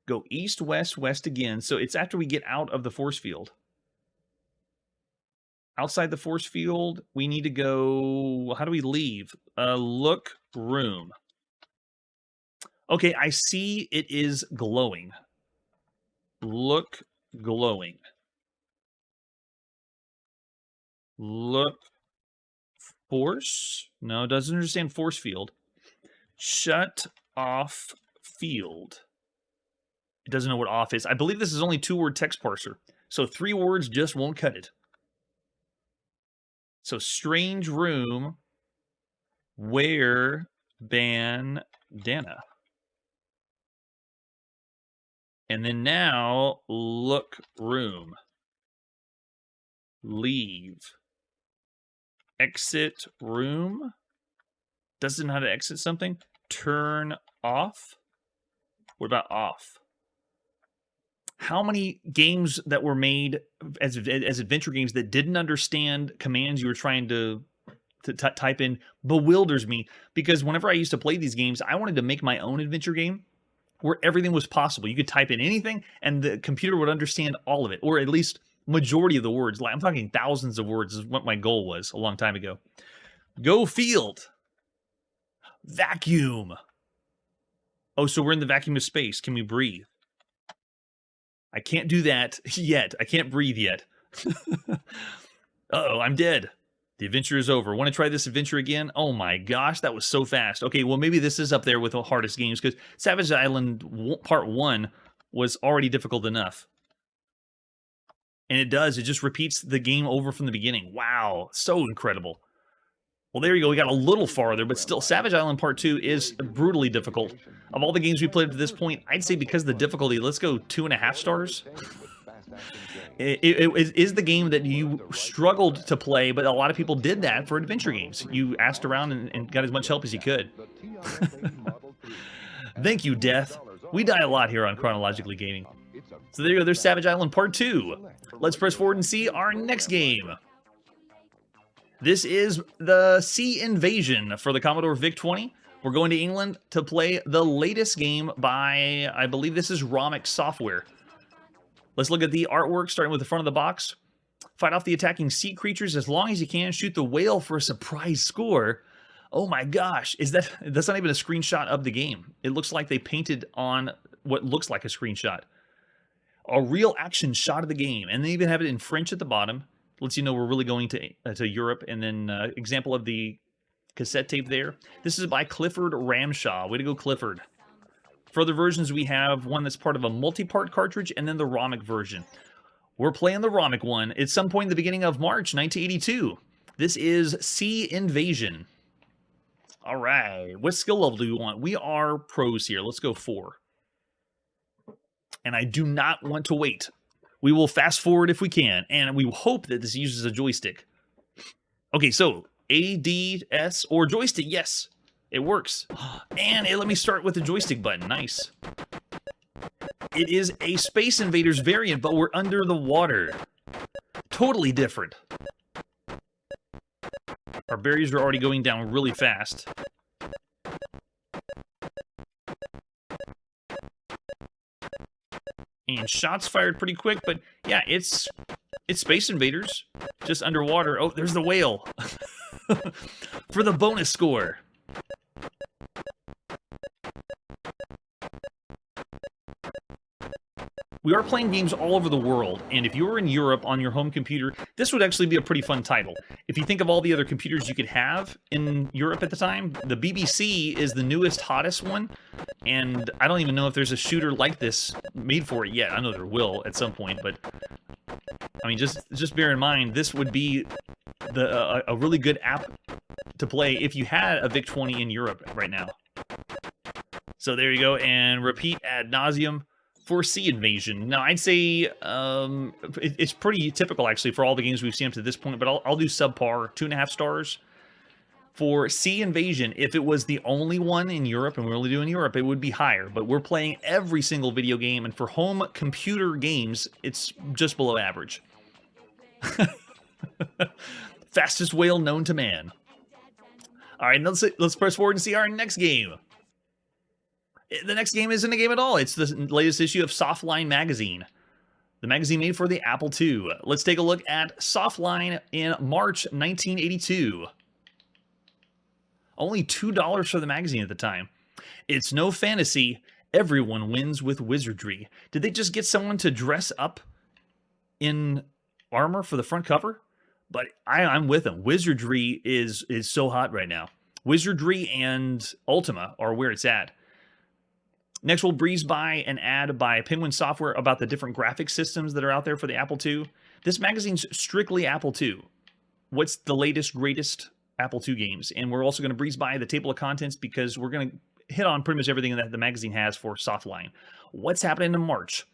Speaker 1: Go east, west, west again. So it's after we get out of the force field. Outside the force field, we need to go... How do we leave? Look room. Okay, I see it is glowing. Look glowing. Look force? No, doesn't understand force field. Shut off field. It doesn't know what off is. I believe this is only 2-word text parser. So 3 words just won't cut it. So strange room, wear bandana. And then now, look room. Leave. Exit room. Doesn't know how to exit something. Turn off. What about off? How many games that were made as adventure games that didn't understand commands you were trying to type in bewilders me, because whenever I used to play these games, I wanted to make my own adventure game where everything was possible. You could type in anything and the computer would understand all of it, or at least majority of the words. Like, I'm talking thousands of words is what my goal was a long time ago. Go field. Vacuum. Oh, so we're in the vacuum of space. Can we breathe? I can't do that yet. I can't breathe yet. Uh-oh, I'm dead. The adventure is over. Want to try this adventure again? Oh my gosh, that was so fast. Okay, well, maybe this is up there with the hardest games, because Savage Island Part 1 was already difficult enough. And it just repeats the game over from the beginning. Wow, so incredible. Well, there you go. We got a little farther, but still, Savage Island Part 2 is brutally difficult. Of all the games we played up to this point, I'd say because of the difficulty, let's go 2.5 stars. It is the game that you struggled to play, but a lot of people did that for adventure games. You asked around and got as much help as you could. Thank you, Death. We die a lot here on Chronologically Gaming. So there you go. There's Savage Island Part 2. Let's press forward and see our next game. This is the Sea Invasion for the Commodore VIC-20. We're going to England to play the latest game by, I believe this is Rubik software. Let's look at the artwork, starting with the front of the box. Fight off the attacking sea creatures as long as you can. Shoot the whale for a surprise score. Oh my gosh, that's not even a screenshot of the game. It looks like they painted on what looks like a screenshot. A real action shot of the game, and they even have it in French at the bottom. Lets you know we're really going to Europe. And then example of the cassette tape there. This is by Clifford Ramshaw. Way to go, Clifford. For other versions, we have one that's part of a multi-part cartridge, and then the Rubik version. We're playing the Rubik one. It's some point in the beginning of March 1982. This is Sea Invasion. All right. What skill level do we want? We are pros here. Let's go 4. And I do not want to wait. We will fast forward if we can, and we hope that this uses a joystick. Okay, so ADS or joystick, yes, it works. And it let me start with the joystick button, nice. It is a Space Invaders variant, but we're under the water. Totally different. Our berries are already going down really fast. And shots fired pretty quick, but yeah, it's Space Invaders, just underwater. Oh, there's the whale for the bonus score. We are playing games all over the world, and if you were in Europe on your home computer, this would actually be a pretty fun title. If you think of all the other computers you could have in Europe at the time, the BBC is the newest, hottest one, and I don't even know if there's a shooter like this made for it yet. I know there will at some point, but I mean, just bear in mind, this would be a really good app to play if you had a VIC-20 in Europe right now. So there you go, and repeat ad nauseum for Sea Invasion. Now, I'd say it's pretty typical, actually, for all the games we've seen up to this point, but I'll do subpar, 2.5 stars. For Sea Invasion, if it was the only one in Europe, and we're only doing Europe, it would be higher, but we're playing every single video game, and for home computer games, it's just below average. Fastest whale known to man. All right, let's press forward and see our next game. The next game isn't a game at all. It's the latest issue of Softline magazine. The magazine made for the Apple II. Let's take a look at Softline in March 1982. Only $2 for the magazine at the time. It's no fantasy. Everyone wins with Wizardry. Did they just get someone to dress up in armor for the front cover? But I'm with them. Wizardry is so hot right now. Wizardry and Ultima are where it's at. Next, we'll breeze by an ad by Penguin Software about the different graphic systems that are out there for the Apple II. This magazine's strictly Apple II. What's the latest, greatest Apple II games? And we're also going to breeze by the table of contents because we're going to hit on pretty much everything that the magazine has for Softline. What's happening in March?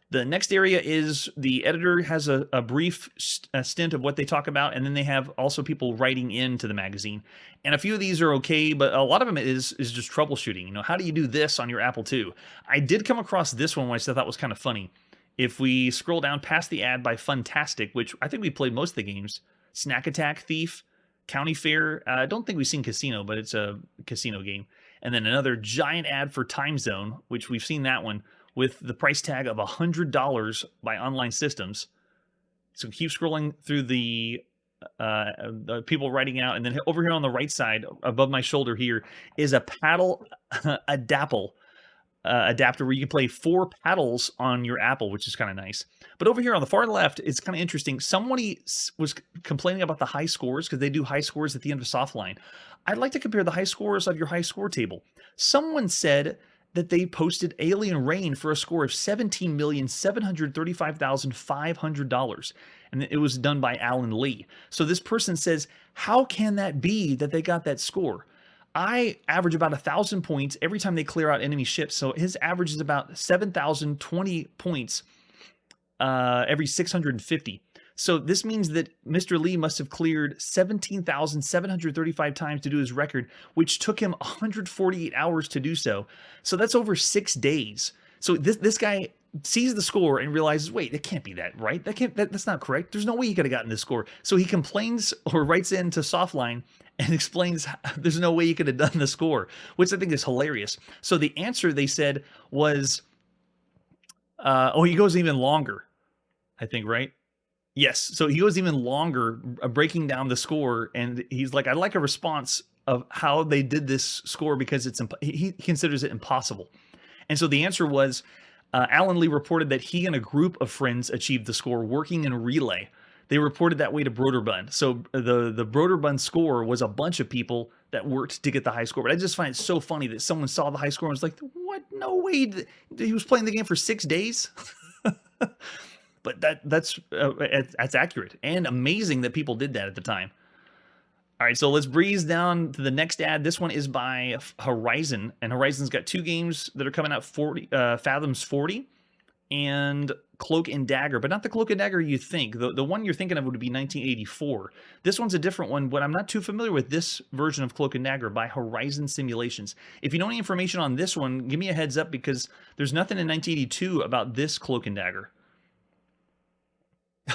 Speaker 1: The next area is the editor has a brief stint of what they talk about, and then they have also people writing into the magazine. And a few of these are okay, but a lot of them is just troubleshooting. You know, how do you do this on your Apple II? I did come across this one, which I thought was kind of funny. If we scroll down past the ad by Funtastic, which I think we played most of the games, Snack Attack, Thief, County Fair. I don't think we've seen Casino, but it's a casino game. And then another giant ad for Time Zone, which we've seen that one, with the price tag of $100 by Online Systems. So keep scrolling through the people writing out, and then over here on the right side, above my shoulder here, is a paddle adapter where you can play 4 paddles on your Apple, which is kind of nice. But over here on the far left, it's kind of interesting. Somebody was complaining about the high scores because they do high scores at the end of Softline. I'd like to compare the high scores of your high score table. Someone said that they posted Alien Rain for a score of $17,735,500. And it was done by Alan Lee. So this person says, how can that be that they got that score? I average about 1,000 points every time they clear out enemy ships. So his average is about 7,020 points every 650. So this means that Mr. Lee must have cleared 17,735 times to do his record, which took him 148 hours to do so. So that's over 6 days. So this guy sees the score and realizes, wait, it can't be that, right? That's not correct. There's no way he could have gotten this score. So he complains or writes into Softline and explains there's no way he could have done the score, which I think is hilarious. So the answer, they said, was, he goes even longer, I think, right? Yes, so he goes even longer breaking down the score, and he's like, I'd like a response of how they did this score because he considers it impossible. And so the answer was, Alan Lee reported that he and a group of friends achieved the score working in a relay. They reported that way to Broderbund. So the Broderbund score was a bunch of people that worked to get the high score. But I just find it so funny that someone saw the high score and was like, what? No way. He was playing the game for 6 days? But that's accurate and amazing that people did that at the time. All right, so let's breeze down to the next ad. This one is by Horizon, and Horizon's got 2 games that are coming out: Fathoms 40 and Cloak and Dagger, but not the Cloak and Dagger you think. The one you're thinking of would be 1984. This one's a different one, but I'm not too familiar with this version of Cloak and Dagger by Horizon Simulations. If you know any information on this one, give me a heads up because there's nothing in 1982 about this Cloak and Dagger.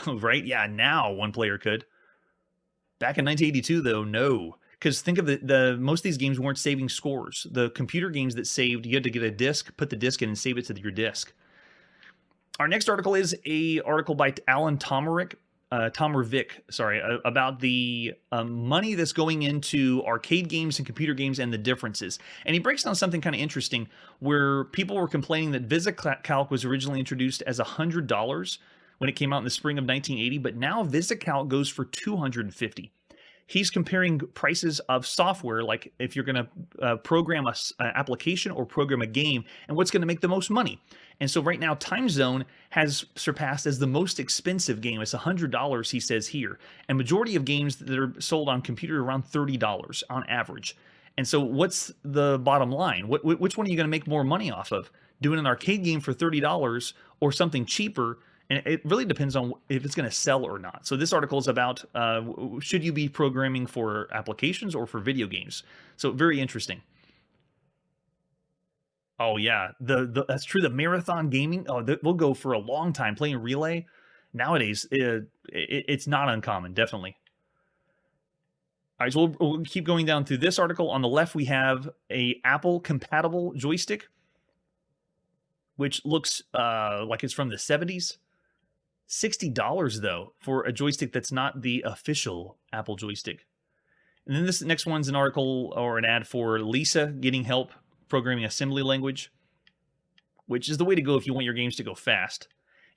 Speaker 1: Right? Yeah, now one player could. Back in 1982, though, no. Because think of most of these games weren't saving scores. The computer games that saved, you had to get a disc, put the disc in, and save it to your disc. Our next article is an article by Alan Tomerick Tom or Vic, sorry, about the money that's going into arcade games and computer games and the differences. And he breaks down something kind of interesting where people were complaining that VisiCalc was originally introduced as $100 when it came out in the spring of 1980, but now VisiCalc goes for $250. He's comparing prices of software, like if you're going to program an application or program a game, and what's going to make the most money. And so right now, Time Zone has surpassed as the most expensive game. It's $100, he says here. And majority of games that are sold on computer are around $30 on average. And so what's the bottom line? Which one are you going to make more money off of? Doing an arcade game for $30 or something cheaper? And it really depends on if it's going to sell or not. So this article is about should you be programming for applications or for video games? So very interesting. Oh yeah, that's true. The marathon gaming, we'll go for a long time playing Relay. Nowadays, it's not uncommon, definitely. All right, so we'll keep going down through this article. On the left, we have a Apple compatible joystick, which looks like it's from the 70s. $60 though for a joystick that's not the official Apple joystick. And then this next one's an article or an ad for Lisa getting help programming assembly language, which is the way to go if you want your games to go fast.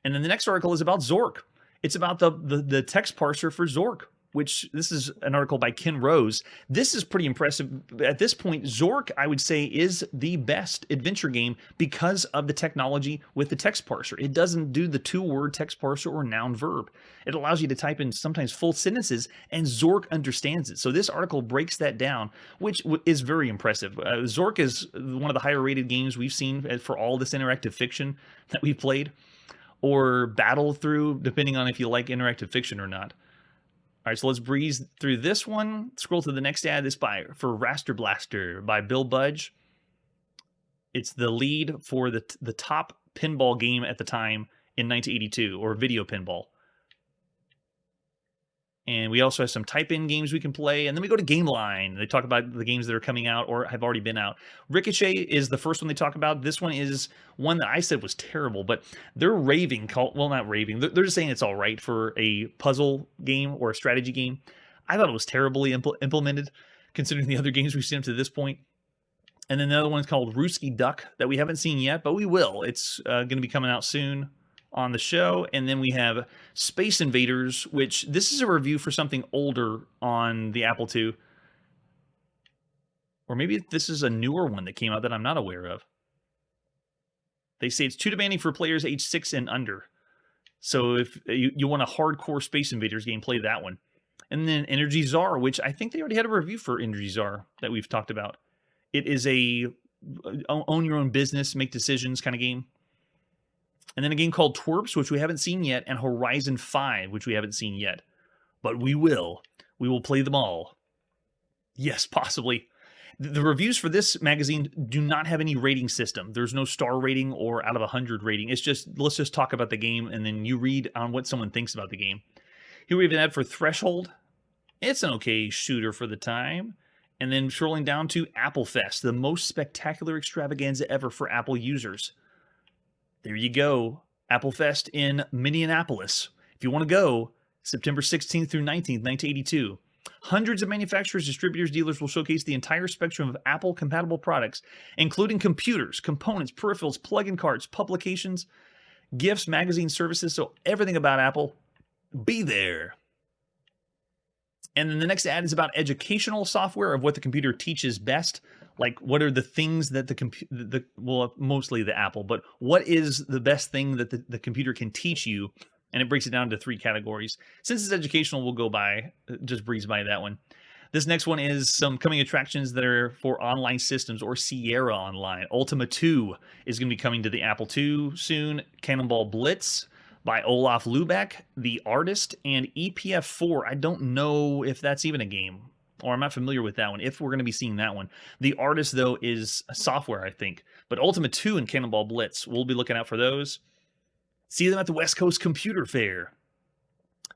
Speaker 1: And then the next article is about Zork. It's about the text parser for Zork, which this is an article by Ken Rose. This is pretty impressive. At this point, Zork, I would say, is the best adventure game because of the technology with the text parser. It doesn't do the two-word text parser or noun-verb. It allows you to type in sometimes full sentences, and Zork understands it. So this article breaks that down, which is very impressive. Zork is one of the higher-rated games we've seen for all this interactive fiction that we've played, or battle through, depending on if you like interactive fiction or not. All right, so let's breeze through this one. Scroll to the next ad. This for Raster Blaster by Bill Budge. It's the lead for the top pinball game at the time in 1982, or video pinball. And we also have some type-in games we can play. And then we go to Game Line. They talk about the games that are coming out or have already been out. Ricochet is the first one they talk about. This one is one that I said was terrible, but they're raving. Well, not raving. They're just saying it's all right for a puzzle game or a strategy game. I thought it was terribly implemented, considering the other games we've seen up to this point. And then the other one's called Rooski Duck that we haven't seen yet, but we will. It's going to be coming out soon on the show. And then we have Space Invaders, which this is a review for something older on the Apple II. Or maybe this is a newer one that came out that I'm not aware of. They say it's too demanding for players age 6 and under. So if you want a hardcore Space Invaders game, play that one. And then Energy Czar, which I think they already had a review for Energy Czar that we've talked about. It is a own your own business, make decisions kind of game. And then a game called Twerps, which we haven't seen yet, and Horizon 5, which we haven't seen yet. But we will. We will play them all. Yes, possibly. The reviews for this magazine do not have any rating system. There's no star rating or out of 100 rating. It's just, let's just talk about the game, and then you read on what someone thinks about the game. Here we have an ad for Threshold. It's an okay shooter for the time. And then scrolling down to Apple Fest, the most spectacular extravaganza ever for Apple users. There you go. Apple Fest in Minneapolis. If you want to go, September 16th through 19th, 1982. Hundreds of manufacturers, distributors, dealers will showcase the entire spectrum of Apple-compatible products, including computers, components, peripherals, plug-in cards, publications, gifts, magazine services, so everything about Apple. Be there. And then the next ad is about educational software of what the computer teaches best. Like, what are the things that well, mostly the Apple, but what is the best thing that the computer can teach you? And it breaks it down into 3 categories. Since it's educational, we'll go by, just breeze by that one. This next one is some coming attractions that are for online systems or Sierra Online. Ultima 2 is going to be coming to the Apple II soon. Cannonball Blitz by Olaf Lubeck, The Artist, and EPF 4. I don't know if that's even a game, or I'm not familiar with that one, if we're going to be seeing that one. The Artist, though, is software, I think. But Ultima 2 and Cannonball Blitz, we'll be looking out for those. See them at the West Coast Computer Fair.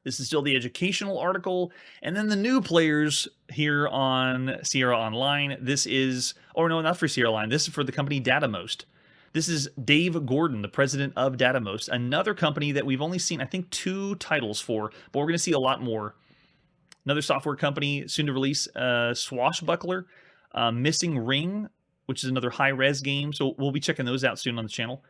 Speaker 1: This is still the educational article. And then the new players here on Sierra Online. This is, or no, not for Sierra Online. This is for the company Datamost. This is Dave Gordon, the president of Datammost, another company that we've only seen, I think, 2 titles for, but we're going to see a lot more. Another software company soon to release Swashbuckler, Missing Ring, which is another high-res game, so we'll be checking those out soon on the channel.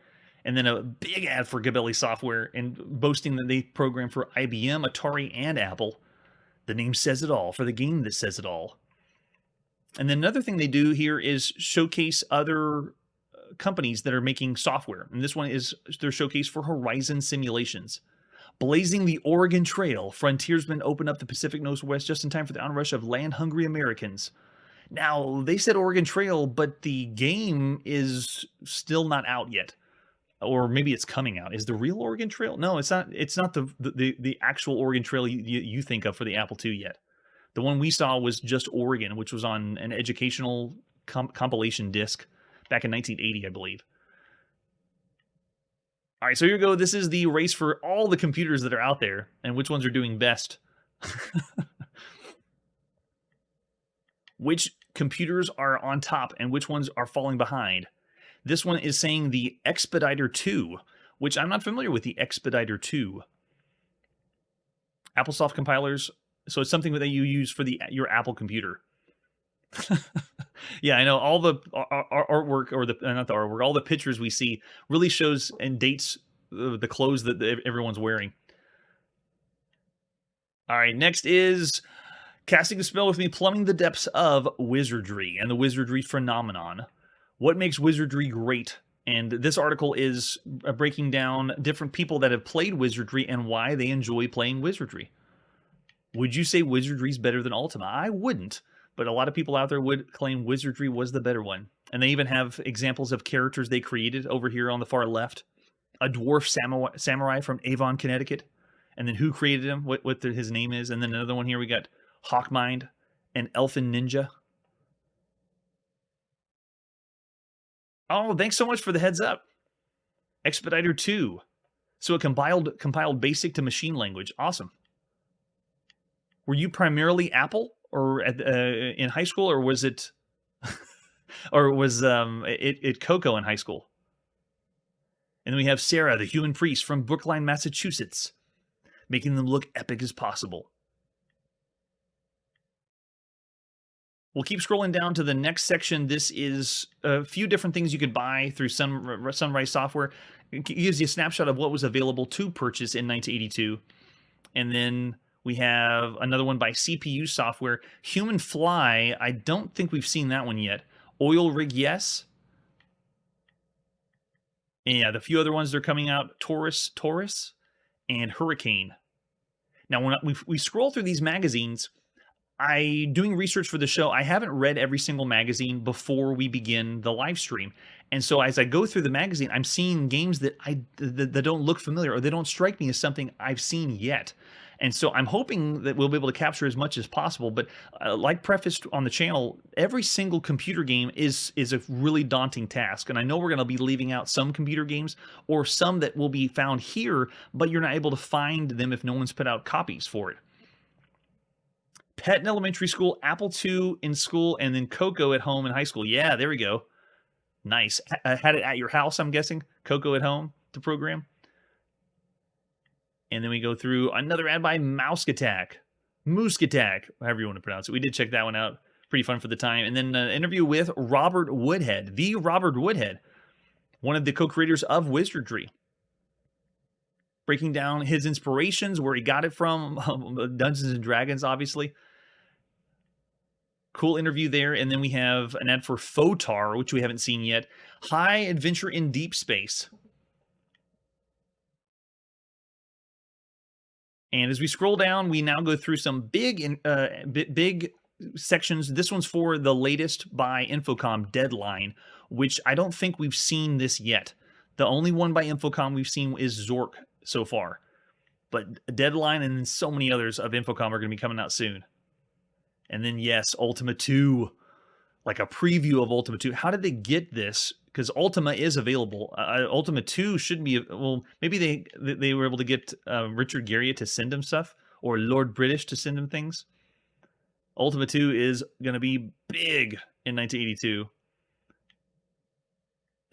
Speaker 1: And then a big ad for Gabelli Software, and boasting that they program for IBM, Atari, and Apple. The name says it all, for the game that says it all. And then another thing they do here is showcase other companies that are making software. And this one is their showcase for Horizon Simulations. Blazing the Oregon Trail, frontiersmen open up the Pacific Northwest just in time for the onrush of land-hungry Americans. Now, they said Oregon Trail, but the game is still not out yet. Or maybe it's coming out. Is the real Oregon Trail? No, it's not. It's not the actual Oregon Trail you think of for the Apple II yet. The one we saw was just Oregon, which was on an educational compilation disc back in 1980, I believe. All right, so here we go. This is the race for all the computers that are out there and which ones are doing best. Which computers are on top and which ones are falling behind. This one is saying the Expediter 2, which I'm not familiar with the Expediter 2. AppleSoft compilers, so it's something that you use for your Apple computer. Yeah, I know all the artwork, or not the artwork, all the pictures we see really shows and dates the clothes that everyone's wearing. All right, next is casting a spell with me, plumbing the depths of Wizardry and the Wizardry phenomenon. What makes Wizardry great? And this article is breaking down different people that have played Wizardry and why they enjoy playing Wizardry. Would you say Wizardry is better than Ultima? I wouldn't. But a lot of people out there would claim Wizardry was the better one. And they even have examples of characters they created over here on the far left. A dwarf samurai from Avon, Connecticut. And then who created him, what his name is. And then another one here, we got Hawkmind, an elfin ninja. Oh, thanks so much for the heads up. Expediter 2. So it compiled basic to machine language. Awesome. Were you primarily Apple? Or in high school, or was it, or was it Coco in high school? And then we have Sarah, the human priest from Brookline, Massachusetts, making them look epic as possible. We'll keep scrolling down to the next section. This is a few different things you could buy through Sunrise Software. It gives you a snapshot of what was available to purchase in 1982, and then we have another one by CPU Software. Human Fly, I don't think we've seen that one yet. Oil Rig, yes. And yeah, the few other ones that are coming out, Taurus, and Hurricane. Now, when we scroll through these magazines, doing research for the show, I haven't read every single magazine before we begin the live stream. And so as I go through the magazine, I'm seeing games that that don't look familiar, or they don't strike me as something I've seen yet. And so I'm hoping that we'll be able to capture as much as possible. But like prefaced on the channel, every single computer game is a really daunting task. And I know we're going to be leaving out some computer games, or some that will be found here, but you're not able to find them if no one's put out copies for it. Pet in elementary school, Apple II in school, and then Coco at home in high school. Yeah, there we go. Nice. Had it at your house, I'm guessing. Coco at home to program. And then we go through another ad by Mouse Attack, however you want to pronounce it. We did check that one out. Pretty fun for the time. And then an interview with Robert Woodhead, the Robert Woodhead, one of the co-creators of Wizardry. Breaking down his inspirations, where he got it from, Dungeons and Dragons, obviously. Cool interview there. And then we have an ad for Photar, which we haven't seen yet. High Adventure in Deep Space. And as we scroll down, we now go through some big sections. This one's for the latest by Infocom, Deadline, which I don't think we've seen this yet. The only one by Infocom we've seen is Zork so far. But Deadline and then so many others of Infocom are going to be coming out soon. And then, yes, Ultima 2. Like a preview of Ultima 2. How did they get this? Because Ultima is available. Ultima 2 should be... Well, maybe they were able to get Richard Garriott to send him stuff. Or Lord British to send him things. Ultima 2 is going to be big in 1982.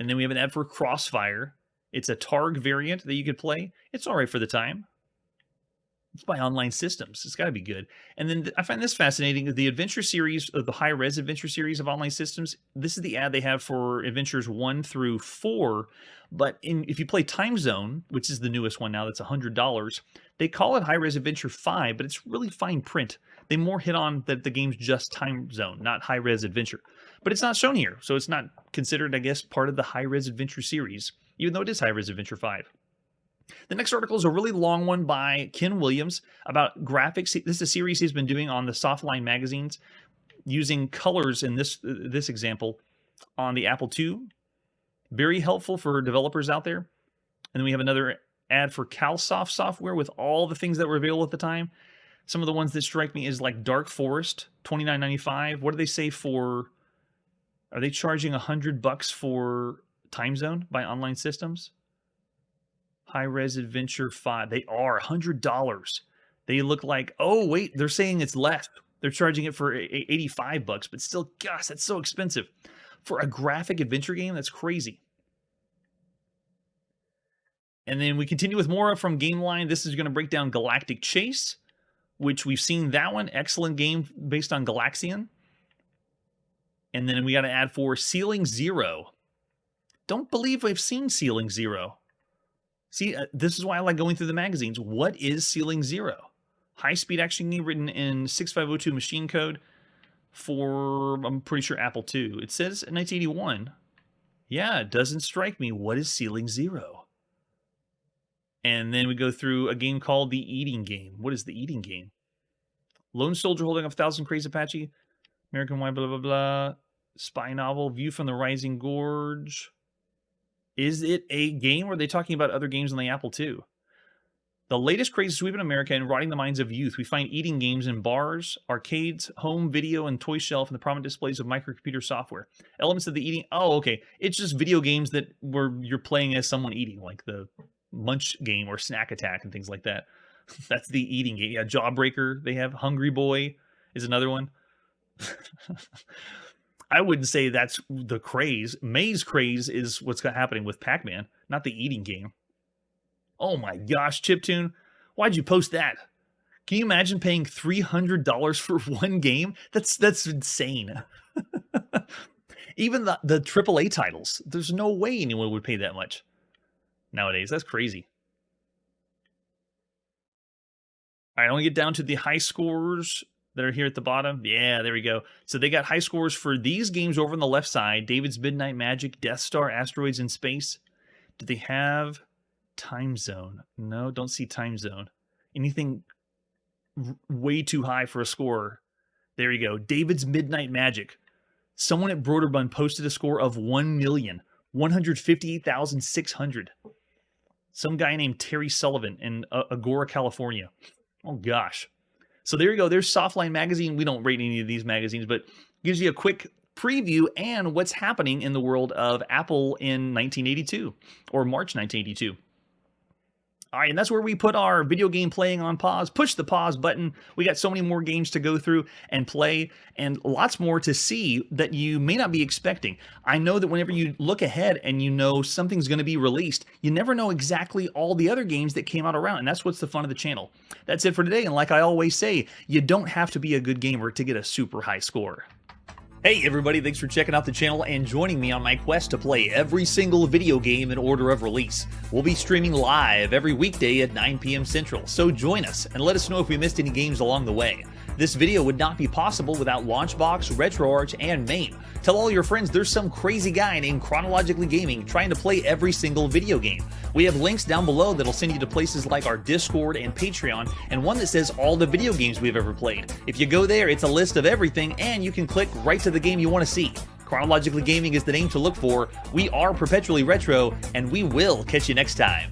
Speaker 1: And then we have an ad for Crossfire. It's a Targ variant that you could play. It's all right for the time. It's by Online Systems. It's got to be good. And then I find this fascinating. The adventure series, the high-res adventure series of Online Systems, this is the ad they have for adventures 1 through 4. But if you play Time Zone, which is the newest one now, that's $100, they call it high-res adventure 5, but it's really fine print. They more hit on that the game's just Time Zone, not high-res adventure. But it's not shown here, so it's not considered, I guess, part of the high-res adventure series, even though it is high-res adventure 5. The next article is a really long one by Ken Williams about graphics. This is a series he's been doing on the Softline magazines using colors in this example on the Apple II. Very helpful for developers out there. And then we have another ad for CalSoft software with all the things that were available at the time. Some of the ones that strike me is like Dark Forest, $29.95. What do they say for... Are they charging $100 for Time Zone by Online Systems? High-res Adventure 5. They are $100. They look like, oh, wait, they're saying it's less. They're charging it for $85, but still, gosh, that's so expensive. For a graphic adventure game, that's crazy. And then we continue with more from GameLine. This is going to break down Galactic Chase, which we've seen that one. Excellent game based on Galaxian. And then we got an ad for Ceiling Zero. Don't believe we've seen Ceiling Zero. See, this is why I like going through the magazines. What is Ceiling Zero? High-speed action game written in 6502 machine code for, I'm pretty sure, Apple II. It says 1981. Yeah, it doesn't strike me. What is Ceiling Zero? And then we go through a game called The Eating Game. What is The Eating Game? Lone Soldier holding up 1,000 Crazy Apache. American Wine, blah, blah, blah. Spy novel. View from the Rising Gorge. Is it a game, or are they talking about other games on the Apple II? The latest craze sweeping America and rotting the minds of youth. We find eating games in bars, arcades, home video, and toy shelf, and the prominent displays of microcomputer software. Elements of the eating... Oh, okay. It's just video games that where you're playing as someone eating, like the Munch game or Snack Attack and things like that. That's the eating game. Yeah, Jawbreaker they have. Hungry Boy is another one. I wouldn't say that's the craze. Maze craze is what's happening with Pac-Man, not the eating game. Oh my gosh, Chiptune, why'd you post that? Can you imagine paying $300 for one game? That's insane. Even the AAA titles, there's no way anyone would pay that much nowadays. That's crazy. All right, I want to get down to the high scores that are here at the bottom. Yeah, there we go. So they got high scores for these games over on the left side. David's Midnight Magic, Death Star, Asteroids in Space. Do they have Time Zone? No, don't see Time Zone. Anything way too high for a score. There you go. David's Midnight Magic. Someone at Broderbund posted a score of 1,158,600. Some guy named Terry Sullivan in Agora, California. Oh, gosh. So there you go. There's Softline Magazine. We don't rate any of these magazines, but gives you a quick preview and what's happening in the world of Apple in 1982 or March 1982. All right, and that's where we put our video game playing on pause. Push the pause button. We got so many more games to go through and play, and lots more to see that you may not be expecting. I know that whenever you look ahead and you know something's going to be released, you never know exactly all the other games that came out around, and that's what's the fun of the channel. That's it for today, and like I always say, you don't have to be a good gamer to get a super high score. Hey everybody, thanks for checking out the channel and joining me on my quest to play every single video game in order of release. We'll be streaming live every weekday at 9 p.m. Central, so join us and let us know if we missed any games along the way. This video would not be possible without Launchbox, RetroArch, and MAME. Tell all your friends there's some crazy guy named Chronologically Gaming trying to play every single video game. We have links down below that'll send you to places like our Discord and Patreon, and one that says all the video games we've ever played. If you go there, it's a list of everything, and you can click right to the game you want to see. Chronologically Gaming is the name to look for. We are perpetually retro, and we will catch you next time.